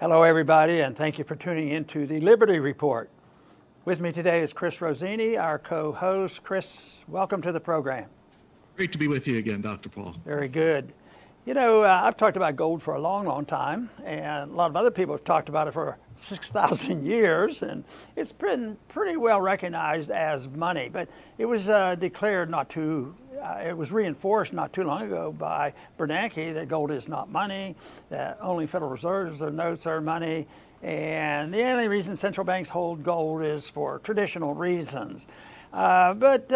Hello, everybody, and thank you for tuning in to the Liberty Report. With me today is Chris Rosini, our co-host. Chris, welcome to the program. Great to be with you again, Dr. Paul. Very good. You know, I've talked about gold for a long, long time, and a lot of other people have talked about it for 6,000 years, and it's been pretty well recognized as money. But it was declared it was reinforced not too long ago by Bernanke that gold is not money, that only Federal Reserves or notes are money, and the only reason central banks hold gold is for traditional reasons. But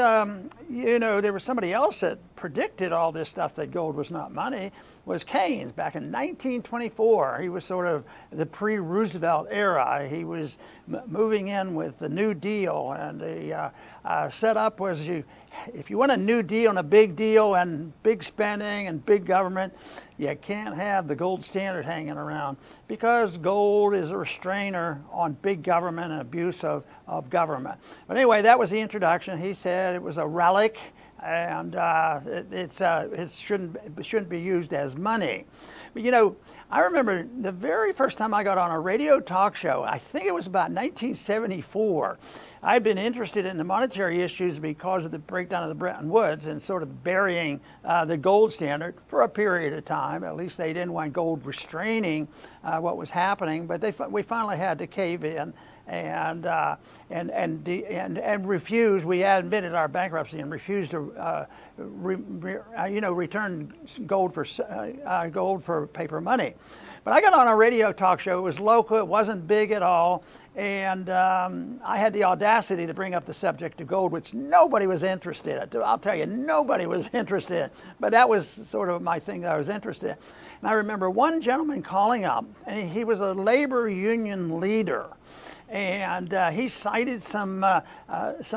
you know, there was somebody else that predicted all this stuff that gold was not money, was Keynes back in 1924. He was sort of the pre-Roosevelt era. He was moving in with the New Deal, and the setup was if you want a New Deal and a big deal and big spending and big government, you can't have the gold standard hanging around, because gold is a restrainer on big government and abuse of government. But anyway, that was the introduction. He said it was a relic, and it shouldn't be used as money. But you know, I remember the very first time I got on a radio talk show, I think it was about 1974. I'd been interested in the monetary issues because of the breakdown of the Bretton Woods and sort of burying the gold standard for a period of time. At least they didn't want gold restraining what was happening, but we finally had to cave in and refuse. We admitted our bankruptcy and refused to return gold for paper money. But I got on a radio talk show. It was local. It wasn't big at all. And I had the audacity to bring up the subject of gold, which nobody was interested in. I'll tell you, nobody was interested in. But that was sort of my thing that I was interested in. And I remember one gentleman calling up, and he was a labor union leader. And he cited some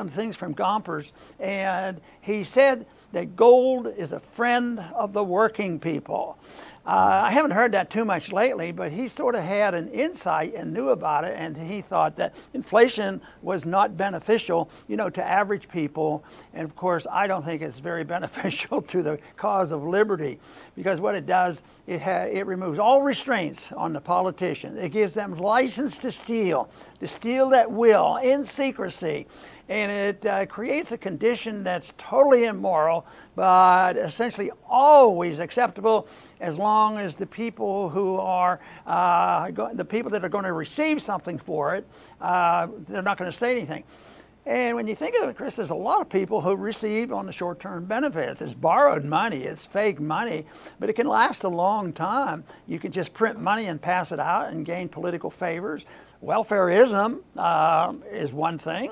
things from Gompers, and he said that gold is a friend of the working people. I haven't heard that too much lately, but he sort of had an insight and knew about it, and he thought that inflation was not beneficial, you know, to average people. And of course, I don't think it's very beneficial to the cause of liberty, because what it does, it removes all restraints on the politicians. It gives them license to steal at will, in secrecy. And it creates a condition that's totally immoral, but essentially always acceptable, as long as the people who are the people that are going to receive something for it, they're not going to say anything. And when you think of it, Chris, there's a lot of people who receive on the short-term benefits. It's borrowed money, it's fake money, but it can last a long time. You can just print money and pass it out and gain political favors. Welfarism is one thing.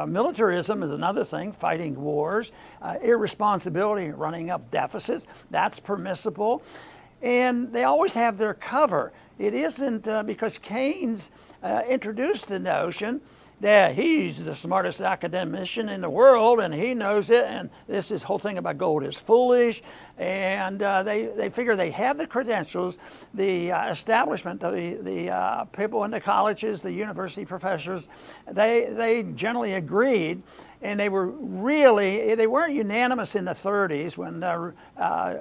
Militarism is another thing, fighting wars. Irresponsibility, running up deficits, that's permissible. And they always have their cover. It isn't because Keynes introduced the notion that he's the smartest academician in the world and he knows it, and this whole thing about gold is foolish, and they figure they have the credentials, the establishment, the people in the colleges, the university professors, they generally agreed, and they weren't unanimous in the 30s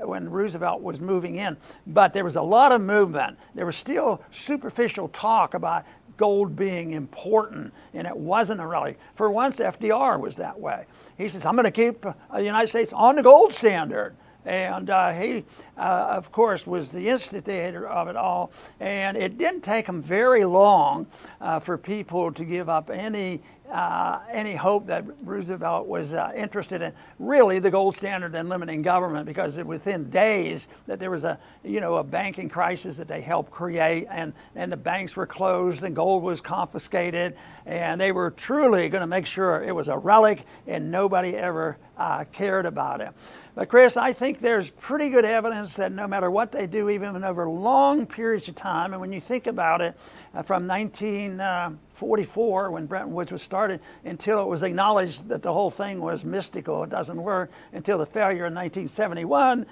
when Roosevelt was moving in, but there was a lot of movement. There was still superficial talk about gold being important, and it wasn't a relic. For once, FDR was that way. He says, I'm going to keep the United States on the gold standard. And he, of course, was the instigator of it all. And it didn't take him very long for people to give up any hope that Roosevelt was interested in really the gold standard and limiting government, because within days that there was a banking crisis that they helped create, and the banks were closed and gold was confiscated, and they were truly going to make sure it was a relic and nobody ever cared about it. But Chris, I think there's pretty good evidence that no matter what they do, even over long periods of time, and when you think about it, from 1944, when Bretton Woods was started, until it was acknowledged that the whole thing was mystical, it doesn't work, until the failure in 1971,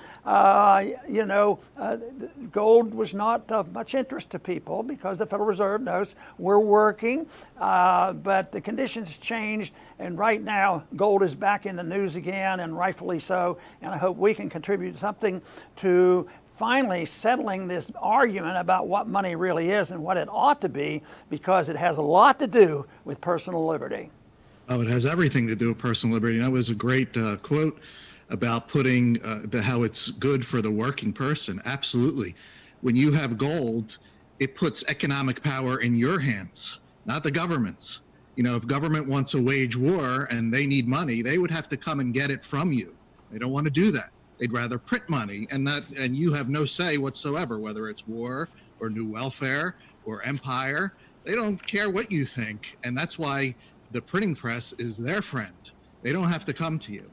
gold was not of much interest to people because the Federal Reserve notes were working, but the conditions changed, and right now gold is back in the news again, and rightfully so, and I hope we can contribute something to finally settling this argument about what money really is and what it ought to be, because it has a lot to do with personal liberty. Oh, it has everything to do with personal liberty. That was a great quote about putting how it's good for the working person. Absolutely. When you have gold, it puts economic power in your hands, not the government's. You know, if government wants to wage war and they need money, they would have to come and get it from you. They don't want to do that. They'd rather print money, and you have no say whatsoever, whether it's war or new welfare or empire. They don't care what you think, and that's why the printing press is their friend. They don't have to come to you.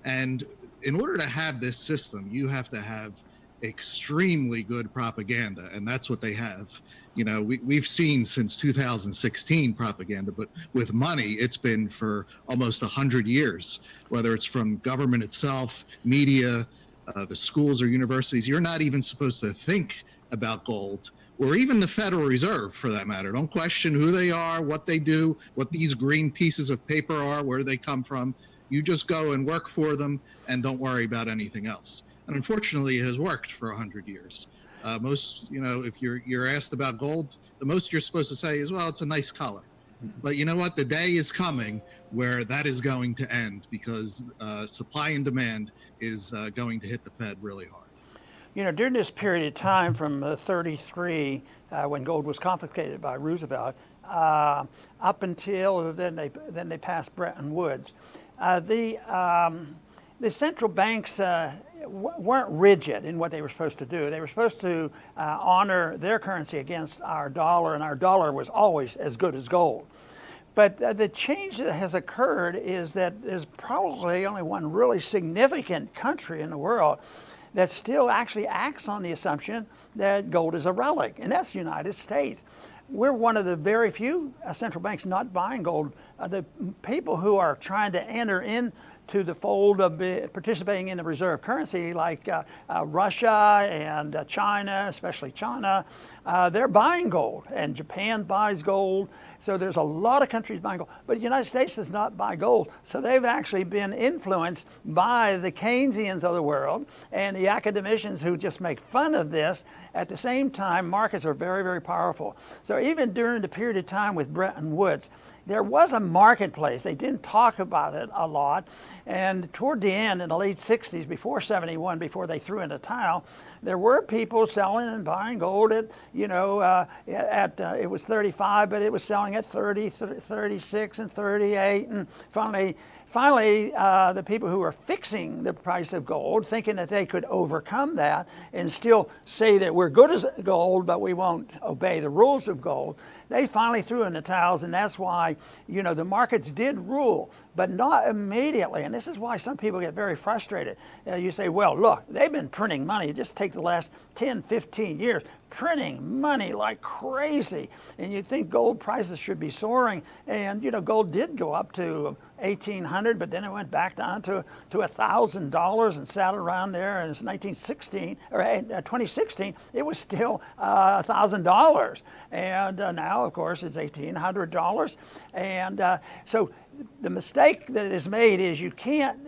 And in order to have this system, you have to have extremely good propaganda, and that's what they have. You know, we've seen since 2016 propaganda, but with money, it's been for almost 100 years, whether it's from government itself, media, the schools or universities. You're not even supposed to think about gold, or even the Federal Reserve for that matter. Don't question who they are, what they do, what these green pieces of paper are, where they come from. You just go and work for them and don't worry about anything else. And unfortunately, it has worked for 100 years. Most, you know, if you're asked about gold, the most you're supposed to say is, well, it's a nice color. But you know what? The day is coming where that is going to end, because supply and demand is going to hit the Fed really hard. You know, during this period of time from 33, when gold was confiscated by Roosevelt, up until then they passed Bretton Woods, the central banks weren't rigid in what they were supposed to do. They were supposed to honor their currency against our dollar, and our dollar was always as good as gold. But the change that has occurred is that there's probably only one really significant country in the world that still actually acts on the assumption that gold is a relic, and that's the United States. We're one of the very few central banks not buying gold. The people who are trying to enter into the fold of participating in the reserve currency, like Russia and China, especially China, they're buying gold, and Japan buys gold. So there's a lot of countries buying gold, but the United States does not buy gold. So they've actually been influenced by the Keynesians of the world and the academicians who just make fun of this. At the same time, markets are very, very powerful. So even during the period of time with Bretton Woods, there was a marketplace. They didn't talk about it a lot. And toward the end, in the late 60s, before 71, before they threw in the towel, there were people selling and buying gold at, you know, it was 35, but it was selling at 30, 36, and 38. And finally, the people who were fixing the price of gold, thinking that they could overcome that and still say that we're good as gold, but we won't obey the rules of gold, they finally threw in the towels, and that's why, you know, the markets did rule, but not immediately. And this is why some people get very frustrated. You say, well, look, they've been printing money. Just take the last 10, 15 years, printing money like crazy. And you'd think gold prices should be soaring. And, you know, gold did go up to 1,800, but then it went back down to $1,000 and sat around there. And it's 2016, it was still $1,000. And now, of course, it's $1,800. And so the mistake that is made is you can't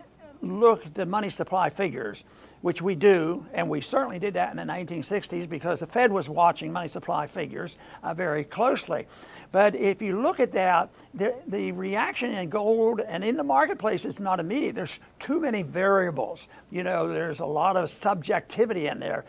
look at the money supply figures, which we do, and we certainly did that in the 1960s because the Fed was watching money supply figures very closely. But if you look at that, the reaction in gold and in the marketplace is not immediate. There's too many variables. You know, there's a lot of subjectivity in there.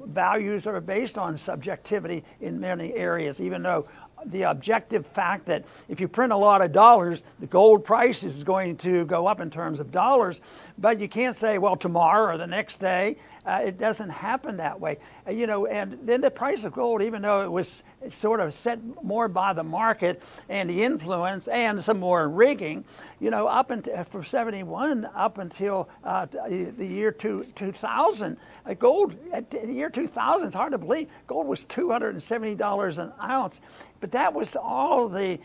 Values are based on subjectivity in many areas, even though the objective fact that if you print a lot of dollars, the gold price is going to go up in terms of dollars, but you can't say, well, tomorrow or the next day. It doesn't happen that way. You know, and then the price of gold, even though it was sort of set more by the market and the influence and some more rigging, you know, up until from 71 up until the year 2000, gold at the year 2000, it's hard to believe, gold was $270 an ounce. But that was all the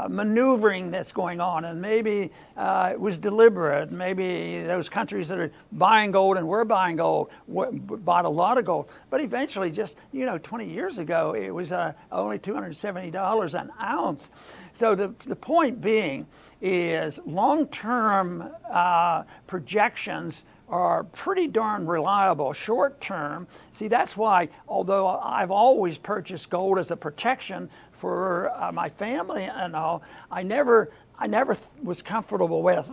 maneuvering that's going on, and maybe it was deliberate. Maybe those countries that are buying gold and were buying gold bought a lot of gold. But eventually, just, you know, 20 years ago, it was only $270 an ounce. So the point being is long-term projections are pretty darn reliable short term. See, that's why, although I've always purchased gold as a protection for my family and all, I never was comfortable with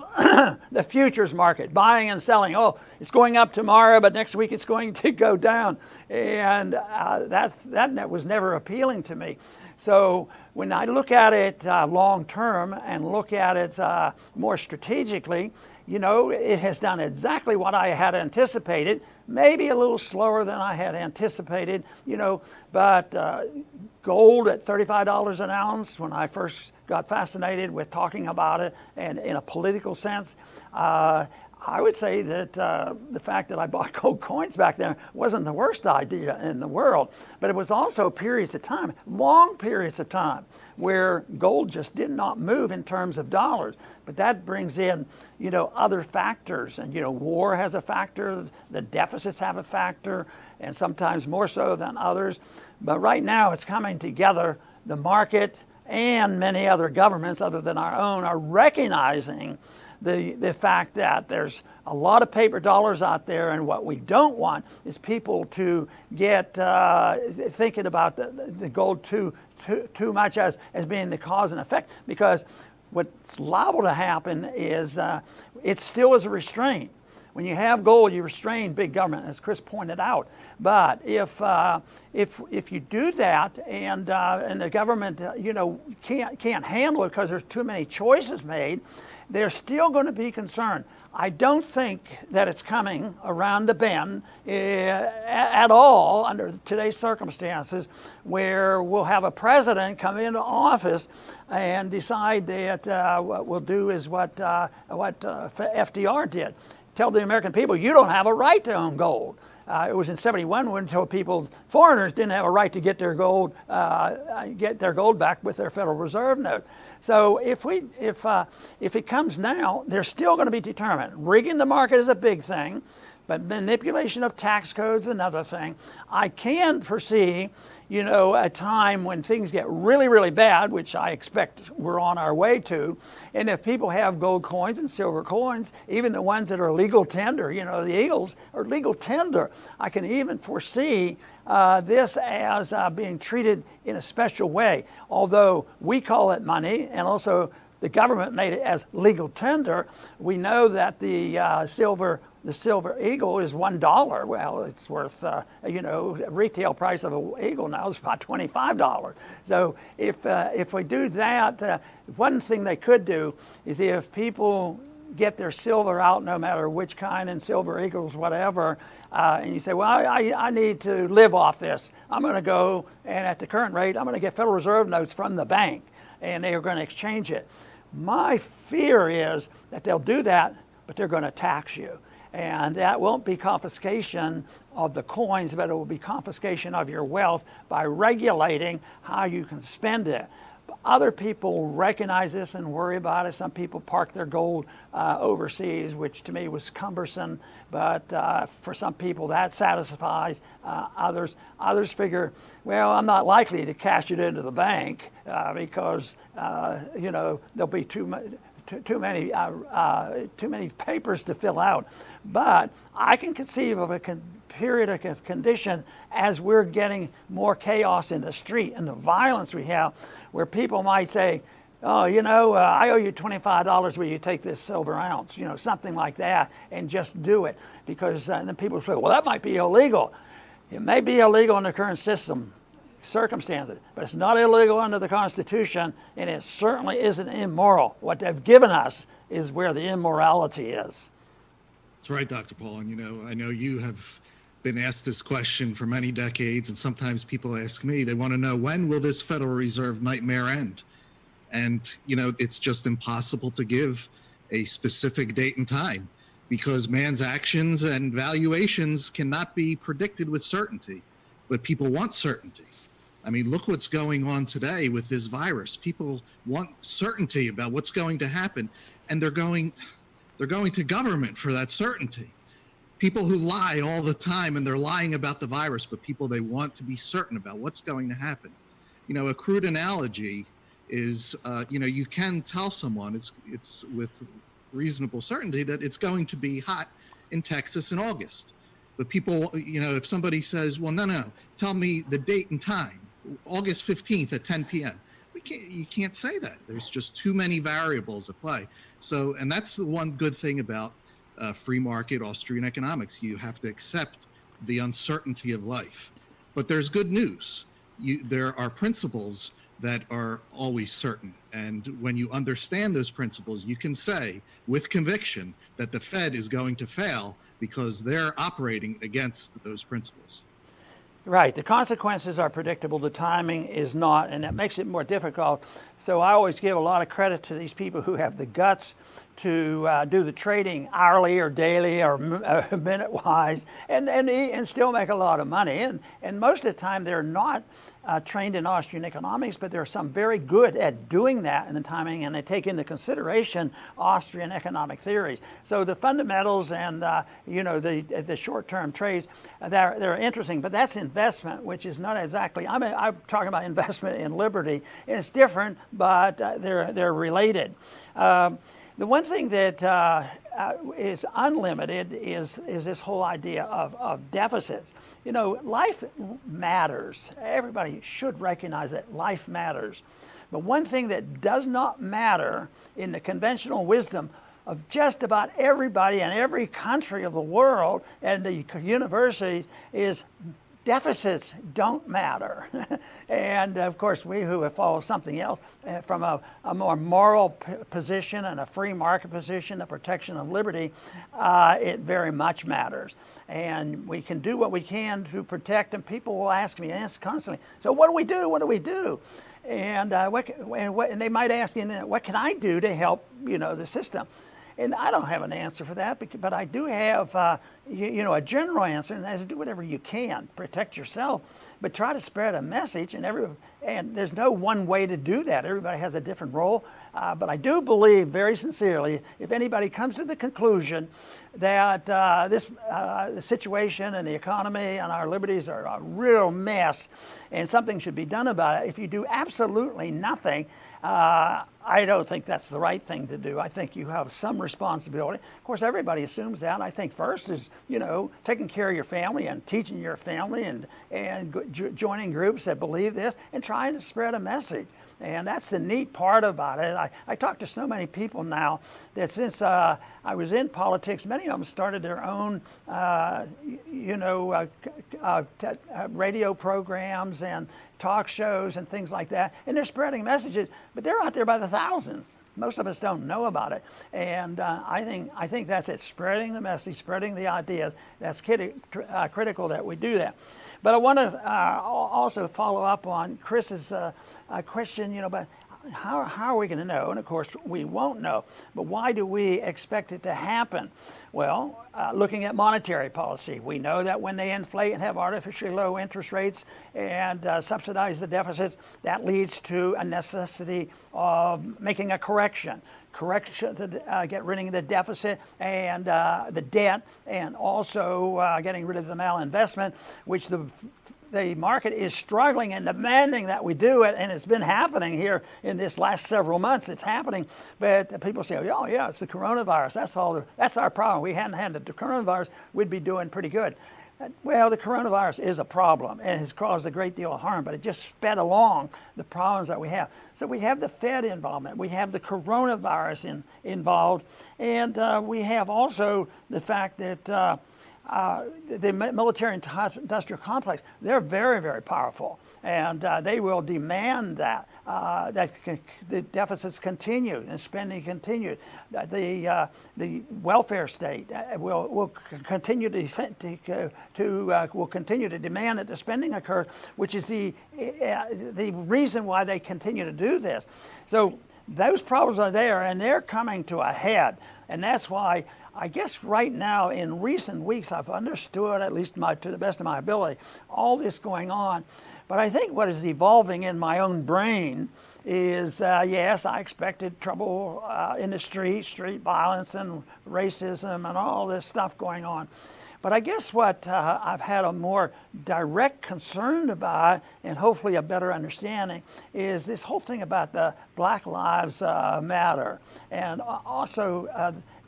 the futures market, buying and selling. Oh, it's going up tomorrow, but next week it's going to go down. And that was never appealing to me. So when I look at it long term and look at it more strategically, it has done exactly what I had anticipated, maybe a little slower than I had anticipated, but gold at $35 an ounce, when I first got fascinated with talking about it and in a political sense, I would say that the fact that I bought gold coins back then wasn't the worst idea in the world, but it was also periods of time, long periods of time, where gold just did not move in terms of dollars. But that brings in, other factors, and war has a factor, the deficits have a factor, and sometimes more so than others. But right now it's coming together. The market and many other governments other than our own are recognizing the fact that there's a lot of paper dollars out there, and what we don't want is people to get thinking about the gold too much as being the cause and effect, because what's liable to happen is it still is a restraint. When you have gold, you restrain big government, as Chris pointed out. But if you do that, and the government can't handle it because there's too many choices made, they're still going to be concerned. I don't think that it's coming around the bend at all under today's circumstances, where we'll have a president come into office and decide that what we'll do is what FDR did. Tell the American people, you don't have a right to own gold. It was in ‑71 when told people, foreigners didn't have a right to get their gold back with their Federal Reserve note. So if it comes now, they're still going to be determined. Rigging the market is a big thing, but manipulation of tax codes is another thing. I can foresee, a time when things get really, really bad, which I expect we're on our way to. And if people have gold coins and silver coins, even the ones that are legal tender, the Eagles are legal tender, I can even foresee this as being treated in a special way. Although we call it money, and also the government made it as legal tender, we know that the silver eagle is $1. Well, it's worth, retail price of an eagle now is about $25. So if we do that, one thing they could do is, if people get their silver out, no matter which kind, and silver eagles, whatever, and you say, well, I need to live off this. I'm going to go, and at the current rate, I'm going to get Federal Reserve notes from the bank, and they are going to exchange it. My fear is that they'll do that, but they're going to tax you. And that won't be confiscation of the coins, but it will be confiscation of your wealth by regulating how you can spend it. Other people recognize this and worry about it. Some people park their gold overseas, which to me was cumbersome, but for some people that satisfies. Others figure, well, I'm not likely to cash it into the bank because there'll be too many papers to fill out. But I can conceive of a period of condition as we're getting more chaos in the street and the violence we have, where people might say, oh, I owe you $25, will you take this silver ounce, something like that, and just do it. Because then people say, well, that might be illegal. It may be illegal in the current circumstances, but it's not illegal under the Constitution, and it certainly isn't immoral. What they've given us is where the immorality is. That's right, Dr. Paul. And I know you have been asked this question for many decades, and sometimes people ask me, they want to know, when will this Federal Reserve nightmare end? And it's just impossible to give a specific date and time, because man's actions and valuations cannot be predicted with certainty, but people want certainty. I mean, look what's going on today with this virus. People want certainty about what's going to happen, and they're going to government for that certainty. People who lie all the time, and they're lying about the virus, but people they want to be certain about what's going to happen. A crude analogy is, you can tell someone it's with reasonable certainty that it's going to be hot in Texas in August. But people, if somebody says, well, no, tell me the date and time, August 15th at 10 p.m. You can't say that. There's just too many variables at play. So, and that's the one good thing about free market Austrian economics. You have to accept the uncertainty of life. But there's good news. There are principles that are always certain. And when you understand those principles, you can say with conviction that the Fed is going to fail because they're operating against those principles. Right. The consequences are predictable. The timing is not, and that makes it more difficult. So I always give a lot of credit to these people who have the guts to do the trading hourly or daily or minute-wise and still make a lot of money. And most of the time they're not trained in Austrian economics, but there are some very good at doing that in the timing, and they take into consideration Austrian economic theories. So the fundamentals and the short-term trades, they're interesting, but that's investment, which is not exactly. I'm talking about investment in liberty. It's different, but they're related. The one thing that is unlimited is this whole idea of deficits. Life matters. Everybody should recognize that life matters. But one thing that does not matter in the conventional wisdom of just about everybody in every country of the world and the universities is deficits don't matter. And of course, we who have followed something else from a more moral position and a free market position, the protection of liberty, it very much matters. And we can do what we can to protect, and people will ask me constantly, so what do we do? What do we do? And, and they might ask me, what can I do to help the system? And I don't have an answer for that, but I do have a general answer, and that is do whatever you can. Protect yourself, but try to spread a message. And there's no one way to do that. Everybody has a different role. But I do believe very sincerely, if anybody comes to the conclusion that the situation and the economy and our liberties are a real mess and something should be done about it, if you do absolutely nothing, I don't think that's the right thing to do. I think you have some responsibility. Of course, everybody assumes that. I think first is, taking care of your family and teaching your family and joining groups that believe this and trying to spread a message. And that's the neat part about it. I talk to so many people now that since I was in politics, many of them started their own, radio programs and talk shows and things like that. And they're spreading messages, but they're out there by the thousands. Most of us don't know about it. And I think that's it, spreading the message, spreading the ideas. That's critical that we do that. But I want to also follow up on Chris's question, but how are we going to know? And of course, we won't know. But why do we expect it to happen? Well, looking at monetary policy, we know that when they inflate and have artificially low interest rates and subsidize the deficits, that leads to a necessity of making a correction to get rid of the deficit and the debt, and also getting rid of the malinvestment, which the market is struggling and demanding that we do it, and it's been happening here in this last several months. It's happening, but people say, oh yeah, it's the coronavirus. That's our problem. We hadn't had the coronavirus, we'd be doing pretty good. Well, the coronavirus is a problem and has caused a great deal of harm, but it just sped along the problems that we have. So we have the Fed involvement, we have the coronavirus involved, and we have also the fact that the military-industrial complex, they're very, very powerful, and they will demand that the deficits continue and spending continue. The welfare state will continue will continue to demand that the spending occurs, which is the reason why they continue to do this. So those problems are there, and they're coming to a head, and that's why I guess right now in recent weeks I've understood, at least to the best of my ability, all this going on. But I think what is evolving in my own brain is, yes, I expected trouble in the street violence and racism and all this stuff going on. But I guess what I've had a more direct concern about, and hopefully a better understanding, is this whole thing about the Black Lives Matter, and also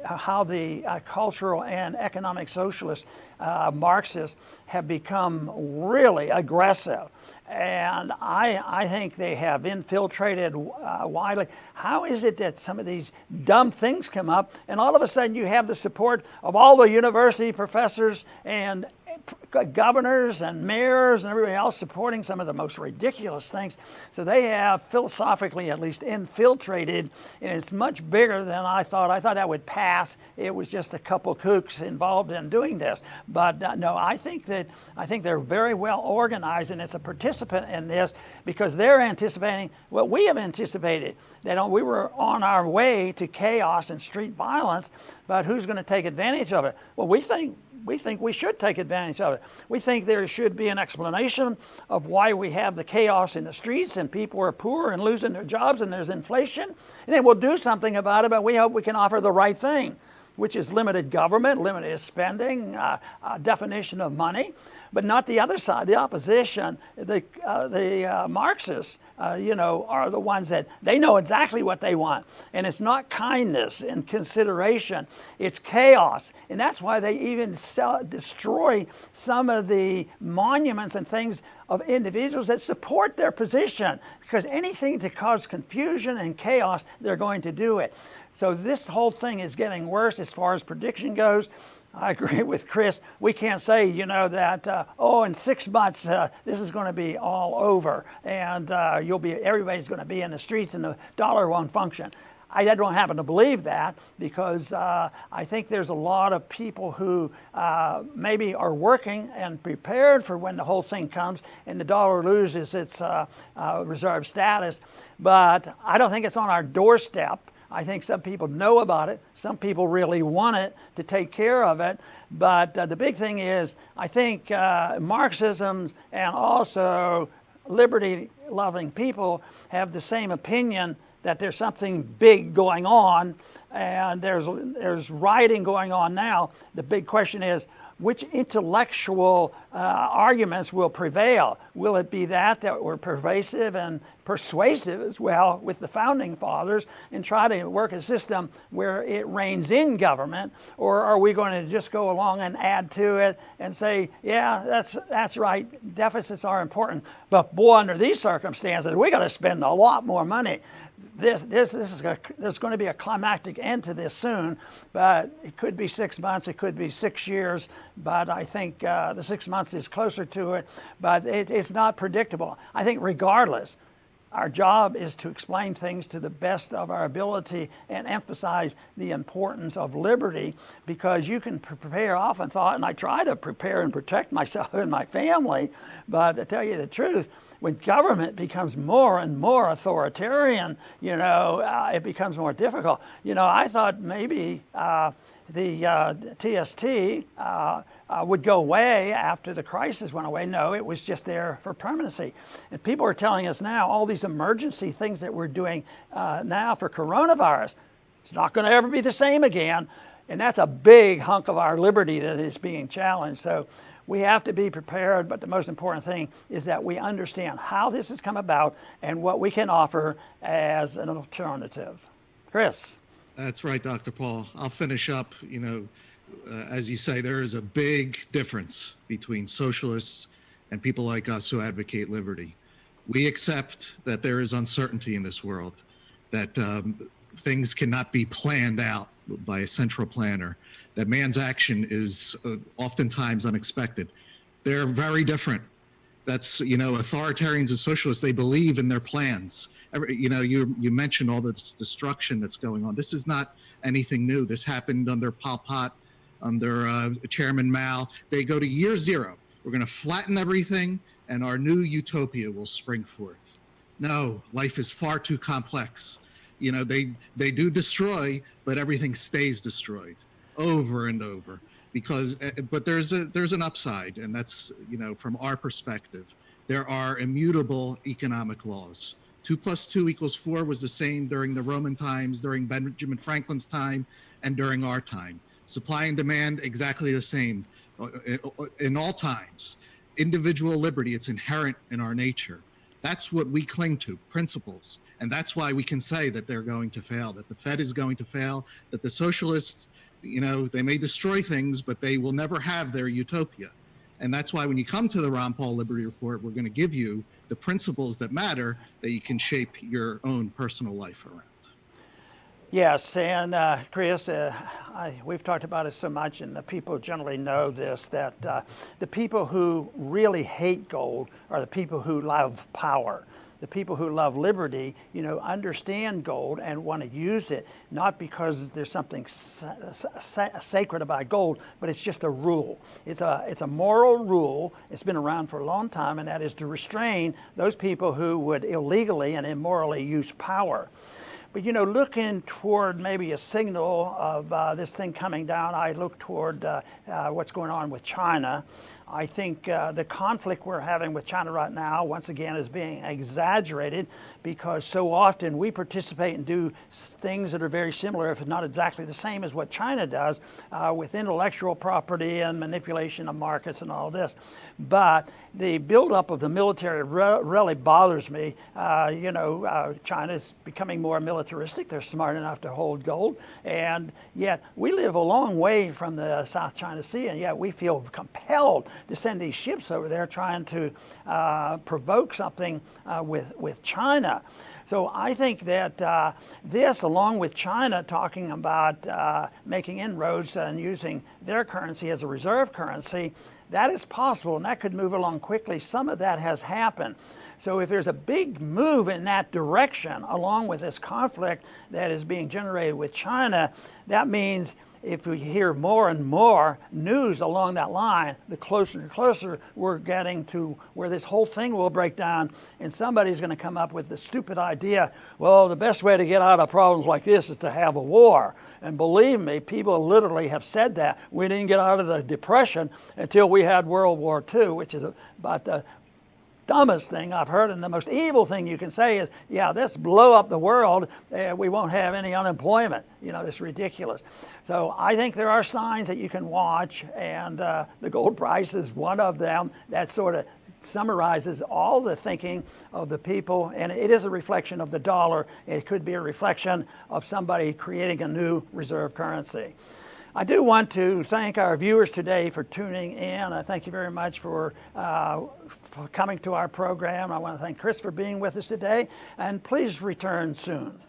how the cultural and economic socialist Marxists have become really aggressive. And I think they have infiltrated widely. How is it that some of these dumb things come up and all of a sudden you have the support of all the university professors and governors and mayors and everybody else supporting some of the most ridiculous things? So they have philosophically at least infiltrated, and it's much bigger than I thought. I thought that would pass. It was just a couple kooks involved in doing this. But no, I think they're very well organized, and it's a participant in this because they're anticipating what we have anticipated. We were on our way to chaos and street violence, but who's going to take advantage of it? Well, we think we should take advantage of it. We think there should be an explanation of why we have the chaos in the streets and people are poor and losing their jobs and there's inflation. And then we'll do something about it, but we hope we can offer the right thing, which is limited government, limited spending, definition of money, but not the other side, the opposition. The Marxists, are the ones that they know exactly what they want. And it's not kindness and consideration, it's chaos. And that's why they even destroy some of the monuments and things of individuals that support their position, because anything to cause confusion and chaos, they're going to do it. So this whole thing is getting worse as far as prediction goes. I agree with Chris. We can't say, that, in 6 months, this is going to be all over and everybody's going to be in the streets and the dollar won't function. I don't happen to believe that because I think there's a lot of people who maybe are working and prepared for when the whole thing comes and the dollar loses its reserve status. But I don't think it's on our doorstep. I think some people know about it. Some people really want it to take care of it. But the big thing is, I think Marxism and also liberty-loving people have the same opinion that there's something big going on, and there's rioting going on now. The big question is, which intellectual arguments will prevail? Will it be that were pervasive and persuasive as well with the founding fathers and try to work a system where it reins in government? Or are we going to just go along and add to it and say, yeah, that's right, deficits are important, but boy, under these circumstances, we got to spend a lot more money. There's going to be a climactic end to this soon, but it could be 6 months, it could be 6 years, but I think the 6 months is closer to it, but it's not predictable. I think regardless, our job is to explain things to the best of our ability and emphasize the importance of liberty, because you can prepare, I often thought, and I try to prepare and protect myself and my family, but to tell you the truth, when government becomes more and more authoritarian, it becomes more difficult. I thought maybe the TST would go away after the crisis went away. No, it was just there for permanency. And people are telling us now, all these emergency things that we're doing now for coronavirus, it's not going to ever be the same again. And that's a big hunk of our liberty that is being challenged. So we have to be prepared, but the most important thing is that we understand how this has come about and what we can offer as an alternative. Chris. That's right, Dr. Paul. I'll finish up. As you say, there is a big difference between socialists and people like us who advocate liberty. We accept that there is uncertainty in this world, that things cannot be planned out by a central planner, that man's action is oftentimes unexpected. They're very different. That's, authoritarians and socialists, they believe in their plans. You mentioned all this destruction that's going on. This is not anything new. This happened under Pol Pot, under Chairman Mao. They go to year zero. We're going to flatten everything and our new utopia will spring forth. No, life is far too complex. They do destroy, but everything stays destroyed over and over, but there's an upside, and that's, from our perspective, there are immutable economic laws. 2 + 2 = 4 was the same during the Roman times, during Benjamin Franklin's time, and during our time. Supply and demand, exactly the same in all times. Individual liberty, it's inherent in our nature. That's what we cling to, principles. And that's why we can say that they're going to fail, that the Fed is going to fail, that the socialists They may destroy things, but they will never have their utopia. And that's why when you come to the Ron Paul Liberty Report, we're going to give you the principles that matter that you can shape your own personal life around. Yes, and Chris, we've talked about it so much, and the people generally know this, that the people who really hate gold are the people who love power. The people who love liberty, understand gold and want to use it, not because there's something sacred about gold, but it's just a rule. It's a moral rule. It's been around for a long time, and that is to restrain those people who would illegally and immorally use power. But looking toward maybe a signal of this thing coming down, I look toward what's going on with China. I think the conflict we're having with China right now, once again, is being exaggerated because so often we participate and do things that are very similar, if not exactly the same as what China does, with intellectual property and manipulation of markets and all this. But the buildup of the military really bothers me. China's becoming more militaristic. They're smart enough to hold gold. And yet we live a long way from the South China Sea, and yet we feel compelled to send these ships over there trying to provoke something with China. So I think that this, along with China talking about making inroads and using their currency as a reserve currency, that is possible, and that could move along quickly. Some of that has happened. So if there's a big move in that direction, along with this conflict that is being generated with China, that means if we hear more and more news along that line, the closer and closer we're getting to where this whole thing will break down, and somebody's going to come up with the stupid idea, well, the best way to get out of problems like this is to have a war. And believe me, people literally have said that. We didn't get out of the Depression until we had World War II, which is about the dumbest thing I've heard, and the most evil thing you can say is, yeah, let's blow up the world, we won't have any unemployment. It's ridiculous. So I think there are signs that you can watch, and the gold price is one of them that sort of summarizes all the thinking of the people, and it is a reflection of the dollar. It could be a reflection of somebody creating a new reserve currency. I do want to thank our viewers today for tuning in. I thank you very much for coming to our program. I want to thank Chris for being with us today, and please return soon.